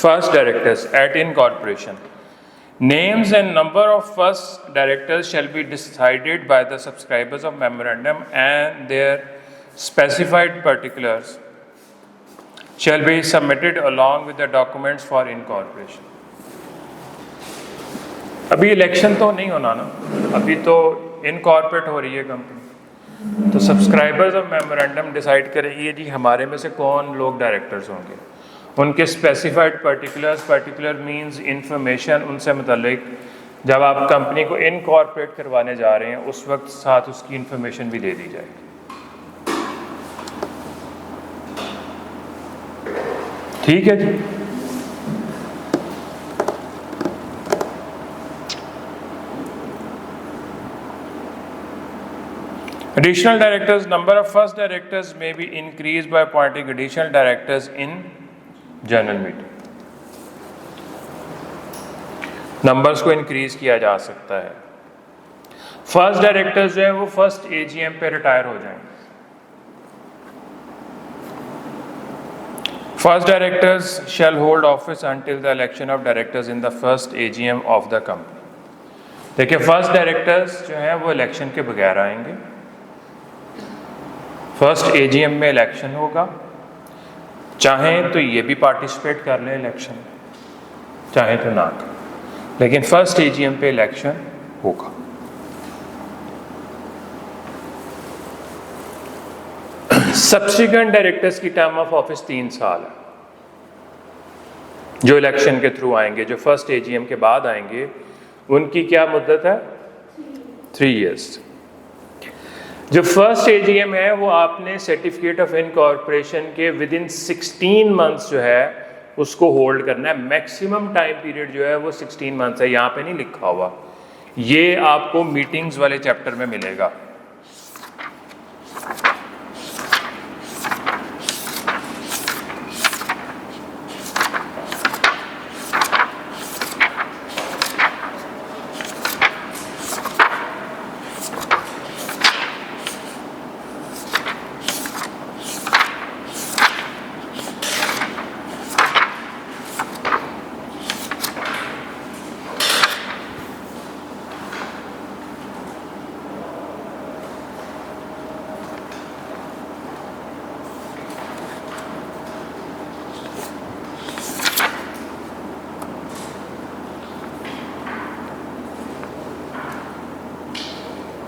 First directors at incorporation. Names and number of first directors shall be decided by the subscribers of memorandum, and their specified particulars shall be submitted along with the documents for incorporation. अभी election तो नहीं होना ना, अभी तो incorporate हो रही है कंपनी, तो सब्सक्राइबर्स ऑफ मेमोरेंडम डिसाइड करेंगे जी हमारे में से कौन लोग डायरेक्टर्स होंगे, उनके specified particulars, particular means information उनसे मुतालिक जब आप कंपनी को इनकॉर्पोरेट करवाने जा रहे हैं उस वक्त साथ उसकी इंफॉर्मेशन भी दे दी जाएगी। ठीक है जी। Additional directors, number of first directors may be increased by appointing additional directors in general meeting. Numbers को इंक्रीज किया जा सकता है। फर्स्ट डायरेक्टर्स जो है वो फर्स्ट एजीएम पे रिटायर हो जाएंगे। First directors shall hold office until the election of directors in the first AGM of the company. देखिए फर्स्ट डायरेक्टर्स जो हैं वो इलेक्शन के बगैर आएंगे। फर्स्ट एजीएम में इलेक्शन होगा, चाहें तो ये भी पार्टिसिपेट कर लें इलेक्शन में, चाहे तो ना करें, लेकिन फर्स्ट एजीएम पे इलेक्शन होगा। सब्सिक्वेंट डायरेक्टर्स की टर्म ऑफ ऑफिस 3 साल है, जो इलेक्शन के थ्रू आएंगे, जो फर्स्ट एजीएम के बाद आएंगे उनकी क्या मुद्दत है? 3 इयर्स। जो फर्स्ट एजीएम है वो आपने सर्टिफिकेट ऑफ इनकॉर्पोरेशन के विद इन 16 मंथ्स जो है उसको होल्ड करना है। मैक्सिमम टाइम पीरियड जो है वो 16 मंथ्स है, यहाँ पे नहीं लिखा हुआ, ये आपको मीटिंग्स वाले चैप्टर में मिलेगा।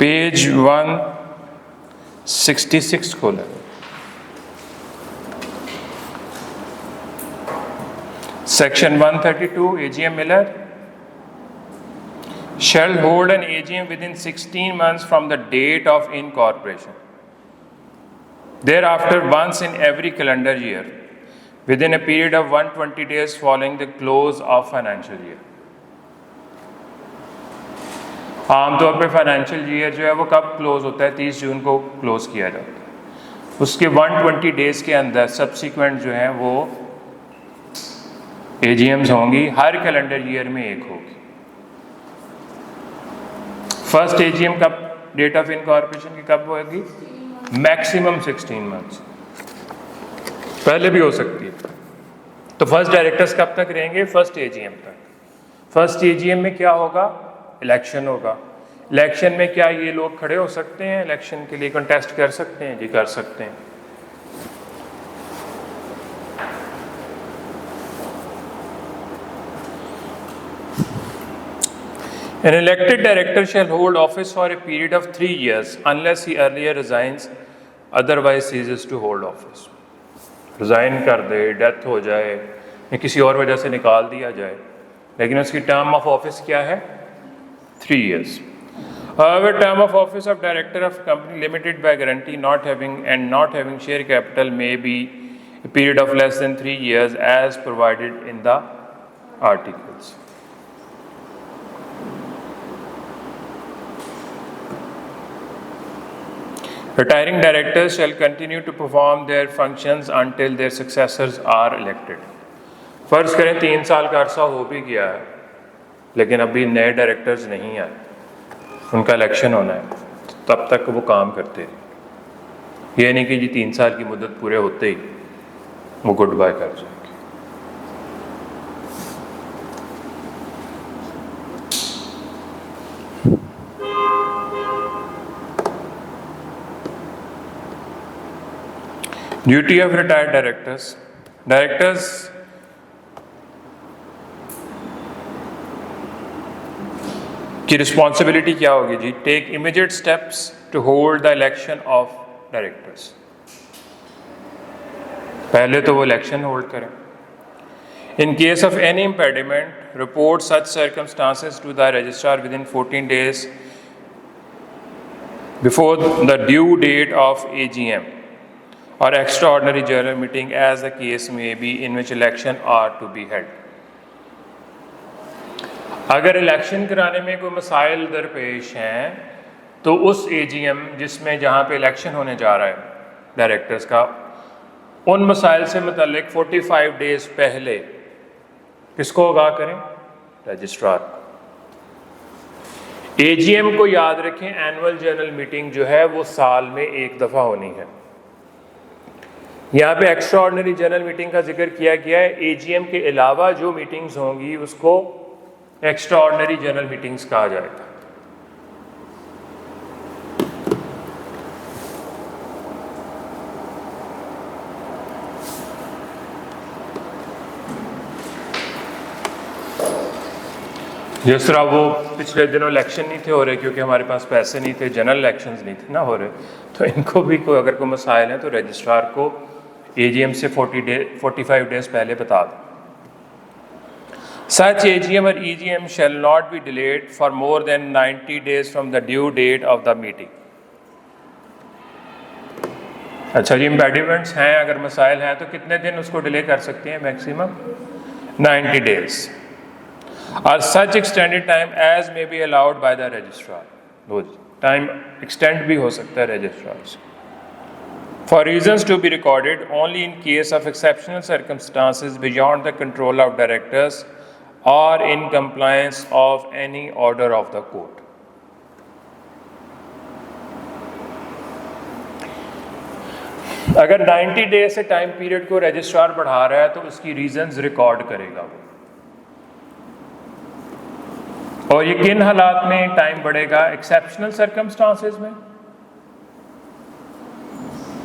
पेज 166 खोलें। Section 132 AGM Miller shall hold an AGM within 16 months from the date of incorporation. Thereafter, once in every calendar year, within a period of 120 days following the close of financial year. आमतौर पे financial year जो है वो कब close होता है? 30 जून को close किया जाता है। उसके 120 डेज के अंदर सब्सिक्वेंट जो है वो एजीएम्स होंगी, हर कैलेंडर ईयर में एक होगी। फर्स्ट एजीएम कब, डेट ऑफ इनकॉर्पोरेशन की कब होगी? मैक्सिमम 16 मंथ्स, पहले भी हो सकती है। तो फर्स्ट डायरेक्टर्स कब तक रहेंगे? फर्स्ट एजीएम तक। फर्स्ट एजीएम में क्या होगा? इलेक्शन होगा। इलेक्शन में क्या ये लोग खड़े हो सकते हैं? इलेक्शन के लिए कंटेस्ट कर सकते हैं? जी कर सकते हैं। An elected director shall hold office for a period of 3 years unless he earlier resigns, otherwise ceases to hold office. Resign कर दे, डेथ हो जाए या किसी और वजह से निकाल दिया जाए, लेकिन उसकी टर्म ऑफ ऑफिस क्या है? 3 years. However, term of office of director of company limited by guarantee not having share capital may be a period of less than 3 years as provided in the articles. Retiring directors shall continue to perform their functions until their successors are elected. फर्ज करें 3 साल का अरसा हो भी गया है लेकिन अभी नए डायरेक्टर्स नहीं आए, उनका इलेक्शन होना है, तब तक वो काम करते रहे। ये नहीं कि जी 3 साल की मुद्दत पूरे होते ही वो गुड बाय कर जाएंगे। Duty of retired directors, directors की रिस्पॉन्सिबिलिटी क्या होगी जी? Take immediate steps to hold the election of directors. पहले तो वो इलेक्शन होल्ड करें। In case of any impediment, report such circumstances to the registrar within 14 days before the due date of AGM or extraordinary general meeting as the case may be in which election are to be held. अगर election कराने में कोई मसाइल दरपेश हैं तो उस AGM जिसमें जहाँ पे इलेक्शन होने जा रहा है डायरेक्टर्स का, उन मसाइल से मुतल्लिक 45 days पहले किसको आगाह करें? रजिस्ट्रार। AGM को याद रखें, एनुअल जनरल मीटिंग जो है वो साल में एक दफ़ा होनी है। यहाँ पे एक्स्ट्राऑर्डिनरी जनरल मीटिंग का जिक्र किया गया है। AGM के अलावा जो मीटिंग्स होंगी उसको एक्स्ट्राऑर्डिनरी जनरल मीटिंग्स कहा जाएगा। जिस तरह वो पिछले दिनों इलेक्शन नहीं थे हो रहे क्योंकि हमारे पास पैसे नहीं थे, जनरल इलेक्शंस नहीं थे ना हो रहे, तो इनको भी कोई अगर कोई मसाइल है तो रजिस्ट्रार को AGM से 45 days पहले बता दें। Such AGM or EGM shall not be delayed for more than 90 days from the due date of the meeting. अच्छा जी, इम्पेडिमेंट्स हैं, अगर मसाइल हैं तो कितने दिन उसको डिले कर सकते हैं? Maximum 90 days or such extended time as may be allowed by the registrar. Time extend भी हो सकता है रजिस्ट्रार से। For reasons to be recorded only in case of exceptional circumstances beyond the control of directors or in compliance of any order of the court. अगर 90 days से time period को registrar बढ़ा रहा है तो उसकी रीजंस रिकॉर्ड करेगा वो। और ये किन हालात में टाइम बढ़ेगा? एक्सेप्शनल सर्कमस्टांसेस में,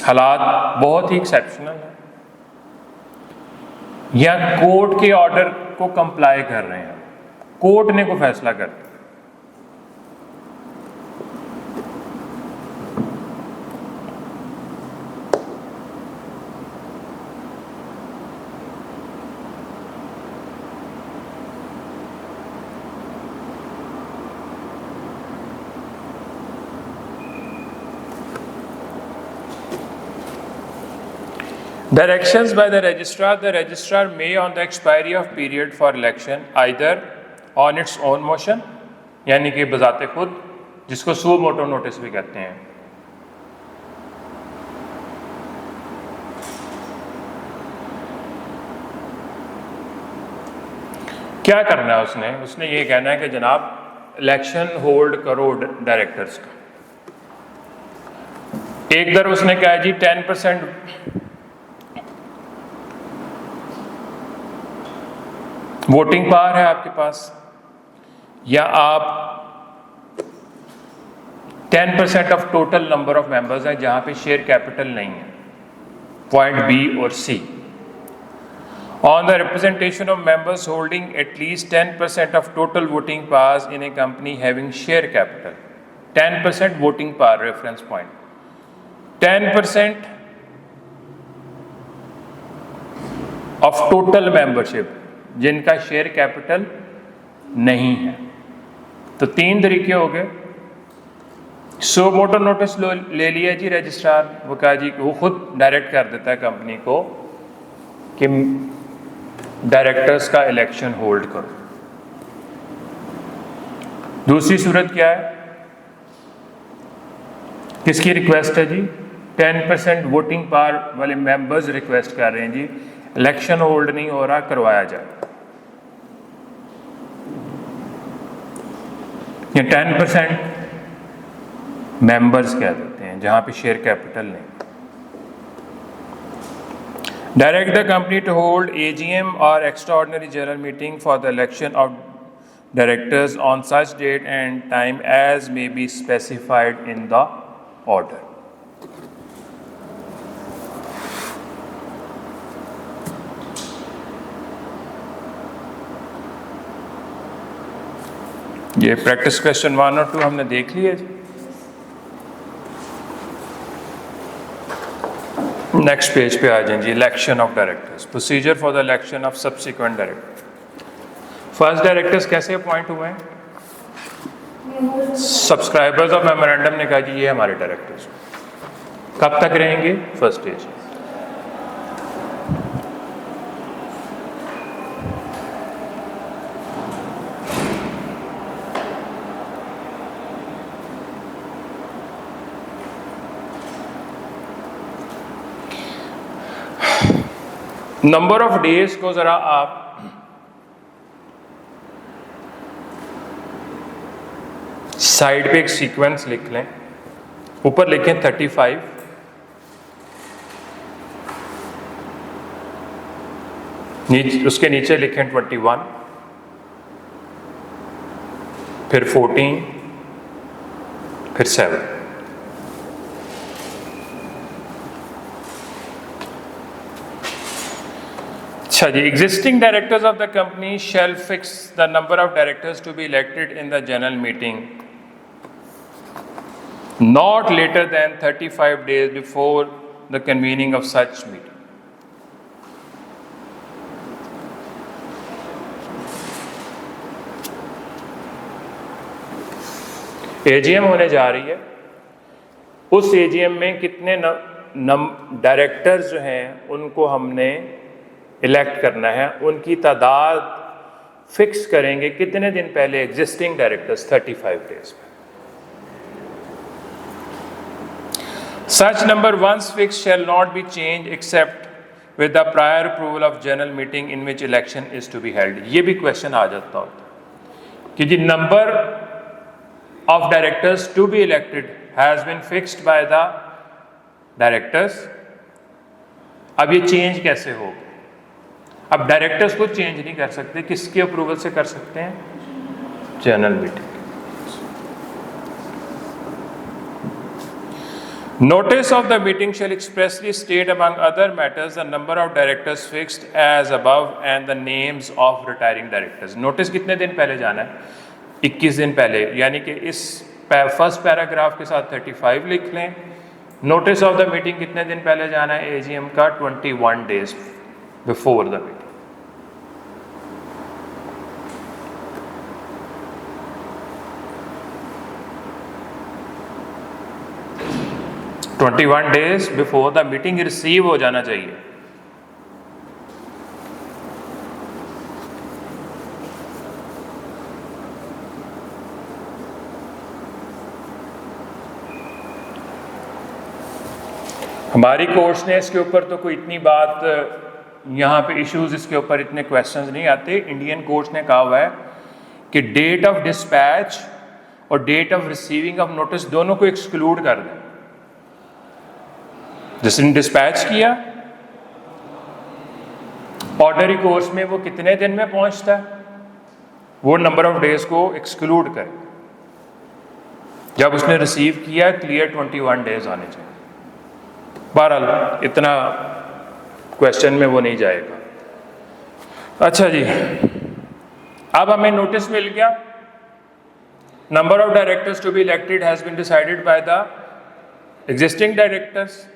हालात बहुत ही एक्सेप्शनल है, या कोर्ट के ऑर्डर को कंप्लाई कर रहे हैं, कोर्ट ने कोई फैसला कर दिया। Directions by the registrar may on the expiry of period for election either on its own motion, यानी कि बजाते खुद, जिसको सो मोटो नोटिस भी कहते हैं, क्या करना है उसने ये कहना है कि जनाब इलेक्शन होल्ड करो डायरेक्टर्स का। एक दर उसने कहा जी 10% वोटिंग पावर है आपके पास, या आप 10% of total number of members हैं जहां पे शेयर कैपिटल नहीं है, पॉइंट B और C। On the representation of members holding at least 10% of total voting powers in A company having share capital. 10% voting power, reference point 10% of total membership जिनका share capital नहीं है। तो 3 तरीके हो गए। सो मोटर नोटिस ले लिया जी रजिस्ट्रार, वो कहा जी वो खुद डायरेक्ट कर देता है कंपनी को कि डायरेक्टर्स का इलेक्शन होल्ड करो। दूसरी सूरत क्या है? किसकी रिक्वेस्ट है जी? 10% वोटिंग पावर वाले मेंबर्स रिक्वेस्ट कर रहे हैं जी इलेक्शन होल्ड नहीं हो रहा, करवाया जाए। ये 10% मेंबर्स कह देते हैं जहां पे शेयर कैपिटल नहीं। Direct the company to hold AGM और extraordinary general meeting for the election of directors on such date and time as may be specified in the order. ये प्रैक्टिस क्वेश्चन 1 और 2 हमने देख लिए जी। नेक्स्ट पेज पे आ जाएं जी। Election of directors, procedure for the election of subsequent director. First directors कैसे अपॉइंट हुए हैं? सब्सक्राइबर्स ऑफ मेमोरेंडम ने कहा जी ये हमारे डायरेक्टर्स। कब तक रहेंगे? First stage. Number of days को जरा आप साइड पे एक सीक्वेंस लिख लें। ऊपर लिखें 35, उसके नीचे लिखें 21, फिर 14, फिर 7। अच्छा जी। Existing directors of the company shall fix the number of directors to be elected in the general meeting not later than 35 days before the convening of such meeting. AGM होने जा रही है, उस एजीएम में कितने डायरेक्टर्स जो हैं उनको हमने इलेक्ट करना है, उनकी तादाद फिक्स करेंगे कितने दिन पहले? एग्जिस्टिंग डायरेक्टर्स 35 डेज में। Such number once fixed shall not be changed except with the prior approval of general meeting in which election is to be held. ये भी क्वेश्चन आ जाता होता कि जी number of directors to be elected has been fixed by the directors. अब ये change कैसे होगा? अब डायरेक्टर्स को चेंज नहीं कर सकते, किसके अप्रूवल से कर सकते हैं? General meeting. Notice of the meeting shall expressly state among other matters the number of directors fixed as above and the names of retiring directors. Notice कितने दिन पहले जाना है? 21 दिन पहले, यानी कि इस फर्स्ट पैराग्राफ के साथ 35 लिख लें। नोटिस ऑफ द मीटिंग कितने दिन पहले जाना है एजीएम का? 21 days before the meeting. Twenty 21 days before the meeting receive हो जाना चाहिए। हमारी कोर्स ने इसके ऊपर तो कोई इतनी बात, यहाँ पे इश्यूज इसके ऊपर इतने क्वेश्चंस नहीं आते। इंडियन कोर्स ने कहा हुआ है कि डेट ऑफ डिस्पैच और date of receiving of notice दोनों को एक्सक्लूड कर दें। जिसने डिस्पैच किया ऑर्डनरी कोर्स में वो कितने दिन में पहुंचता है, वो नंबर ऑफ डेज को एक्सक्लूड करें। जब उसने रिसीव किया क्लियर 21 डेज आने चाहिए। बहरहाल इतना क्वेश्चन में वो नहीं जाएगा। अच्छा जी, अब हमें नोटिस मिल गया। Number of directors to be elected has been decided by the existing directors.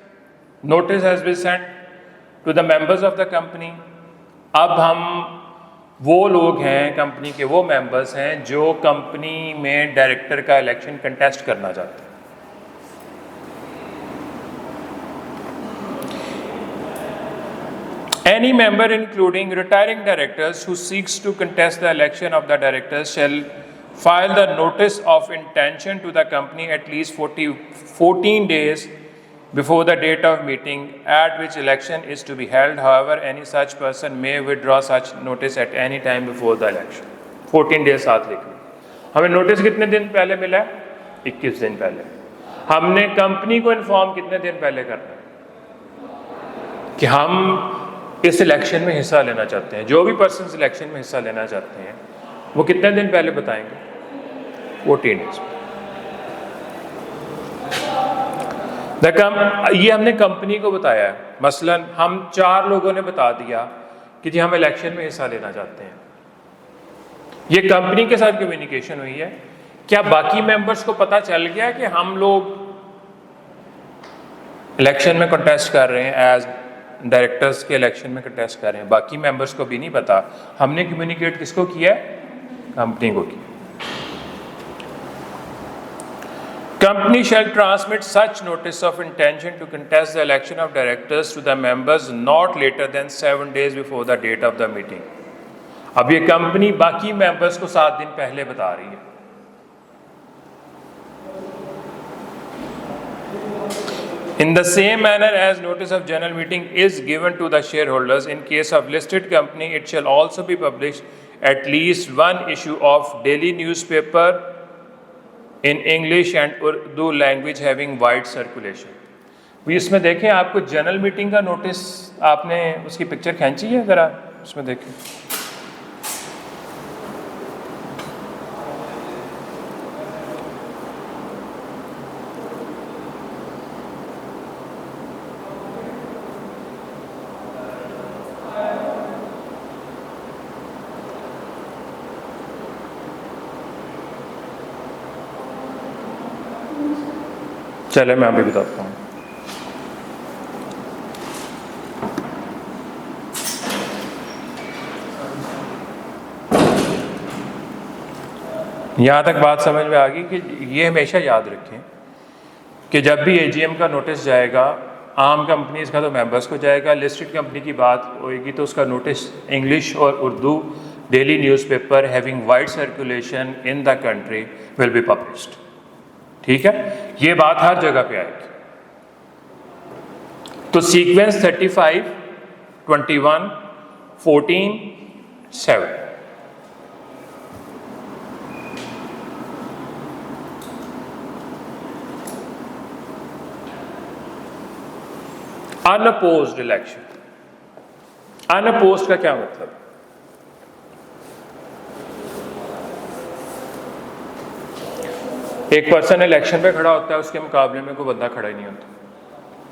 Notice has been sent to the members of the company. अब हम वो लोग हैं, कंपनी के वो मेंबर्स हैं जो कंपनी में डायरेक्टर का इलेक्शन कंटेस्ट करना चाहते हैं। Any member including retiring directors who seeks to contest the election of the directors shall file the notice of intention to the company at least 14 days before the date of meeting at which election is to be held. However, any such person may withdraw such notice at any time before the election. 14 days साथ लिख लें। हमें notice कितने दिन पहले मिला है? 21 दिन पहले। हमने कंपनी को इन्फॉर्म कितने दिन पहले करना है कि हम इस इलेक्शन में हिस्सा लेना चाहते हैं। जो भी पर्सन इलेक्शन में हिस्सा लेना चाहते हैं वो कितने दिन पहले बताएंगे? 14 डेज। ये हमने कंपनी को बताया है। मसलन हम 4 लोगों ने बता दिया कि जी हम इलेक्शन में हिस्सा लेना चाहते हैं। ये कंपनी के साथ कम्युनिकेशन हुई है। क्या बाकी मेंबर्स को पता चल गया कि हम लोग इलेक्शन में कंटेस्ट कर रहे हैं, एज डायरेक्टर्स के इलेक्शन में कंटेस्ट कर रहे हैं? बाकी मेंबर्स को भी नहीं पता। हमने कम्युनिकेट किसको किया है? कंपनी को किया। Company shall transmit such notice of intention to contest the election of directors to the members not later than 7 days before the date of the meeting. अब ये कंपनी बाकी मेंबर्स को 7 दिन पहले बता रही है। In the same manner as notice of general meeting is given to the shareholders, in case of listed company, it shall also be published at least one issue of daily newspaper in English and Urdu language having wide circulation. भी इसमें देखें, आपको general meeting का notice, आपने उसकी picture खींची है, ज़रा उसमें देखें। चले मैं अभी बताता हूँ। यहाँ तक बात समझ में आ गई कि ये हमेशा याद रखें कि जब भी एजीएम का नोटिस जाएगा, आम कंपनीज का तो मेंबर्स को जाएगा, लिस्टेड कंपनी की बात होएगी तो उसका नोटिस इंग्लिश और Urdu daily newspaper having wide circulation in the country will be published. ठीक है, ये बात हर जगह पे आएगी। तो सीक्वेंस 35, 21, 14, 7। Unopposed election. अनअपोज्ड का क्या मतलब? एक पर्सन इलेक्शन पे खड़ा होता है, उसके मुकाबले में कोई बंदा खड़ा ही नहीं होता।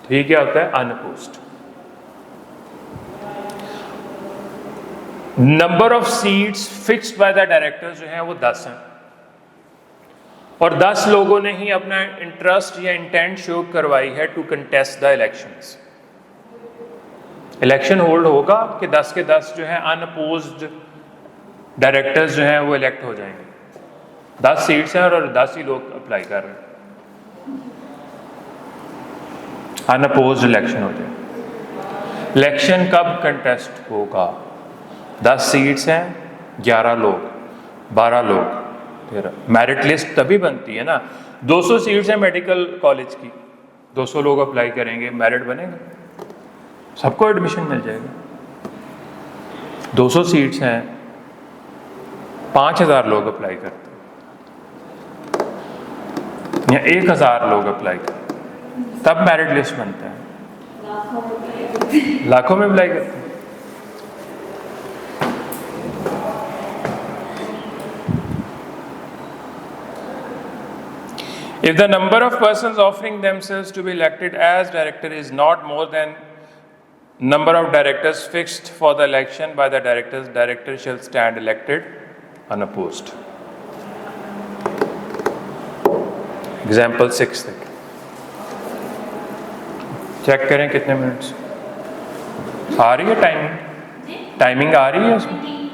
ठीक है, होता है unopposed. Number of seats fixed by the directors जो हैं वो 10 हैं, और 10 लोगों ने ही अपना इंटरेस्ट या इंटेंट शो करवाई है to contest the elections. Election hold होगा कि 10 के 10 जो है अनअपोज्ड डायरेक्टर्स जो हैं वो इलेक्ट हो जाएंगे। 10 सीट्स हैं और 10 ही लोग अप्लाई कर रहे हैं। अनअपोज्ड इलेक्शन हो जाए। इलेक्शन कब कंटेस्ट होगा? 10 सीट्स हैं, 11 लोग, 12 लोग, 13। मेरिट लिस्ट तभी बनती है ना। 200 सीट्स हैं मेडिकल कॉलेज की, 200 लोग अप्लाई करेंगे, मेरिट बनेगा, सबको एडमिशन मिल जाएगा। 200 सीट्स हैं, 5000 लोग अप्लाई करते हैं या 1000 लोग अप्लाई करते हैं, तब मेरिट लिस्ट बनता है। लाखों में अप्लाई करते हैं। If the number of persons offering themselves to be elected as director is not more than number of directors fixed for the election by the directors, director shall stand elected unopposed. Example 6 तक check करें कितने minutes आ रही है। Timing आ रही है उसमें।